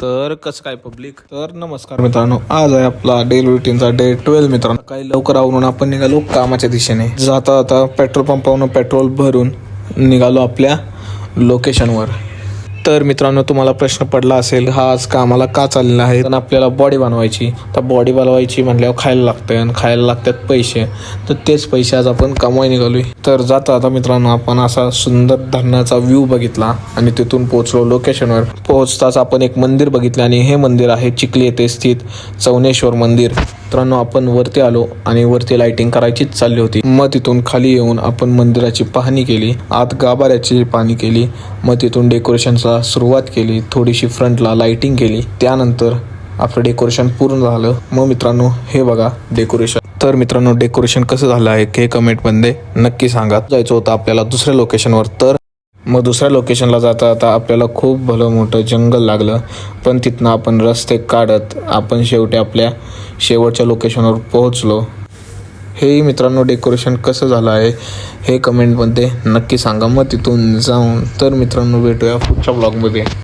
तर कसं काय पब्लिक. तर नमस्कार मित्रांनो, आज आहे आपला डेली रुटीनचा डे 12 मित्रांनो. काही लवकर आवरून आपण निघालो कामाच्या दिशेने. जाता आता पेट्रोल पंपावरून पेट्रोल भरून निघालो आपल्या लोकेशनवर. तर मित्रांनो, तुम्हाला प्रश्न पडला असेल हा आज कामाला का चाललेला आहे. तर आपल्याला बॉडी बनवायची. तर बॉडी बनवायची म्हटल्यावर खायला लागतं आणि खायला लागतात पैसे. तर तेच पैसे आज आपण कमवाय निघालोय. तर जाता आता मित्रांनो, आपण असा सुंदर धरणाचा व्ह्यू बघितला आणि तिथून पोहोचलो लोकेशनवर. पोहोचताच आपण एक मंदिर बघितले आणि हे मंदिर आहे चिखली येथे स्थित चौनेश्वर मंदिर. मित्रांनो, आपण वरती आलो आणि वरती लाइटिंग करायचीच चालली होती. मग तिथून खाली येऊन आपण मंदिराची पाहणी केली, आत गाभाऱ्याची पाहणी केली, मग तिथून डेकोरेशनला सुरुवात केली, थोडीशी फ्रंटला लाइटिंग केली. त्यानंतर आपलं डेकोरेशन पूर्ण झालं. मग मित्रांनो, हे बघा डेकोरेशन. तर मित्रांनो, डेकोरेशन कसं झालं आहे हे कमेंटमध्ये नक्की सांगा. जायचं होतं आपल्याला दुसऱ्या लोकेशनवर. तर मग दुसऱ्या लोकेशनला जाता जाता आपल्याला खूप भलं मोठं जंगल लागलं. पण तिथनं आपण रस्ते काढत आपण शेवटी आपल्या शेवटच्या लोकेशनवर पोहोचलो. हेही मित्रांनो, डेकोरेशन कसं झालं आहे हे कमेंटमध्ये नक्की सांगा. मग तिथून जाऊन तर मित्रांनो, भेटूया पुढच्या ब्लॉगमध्ये.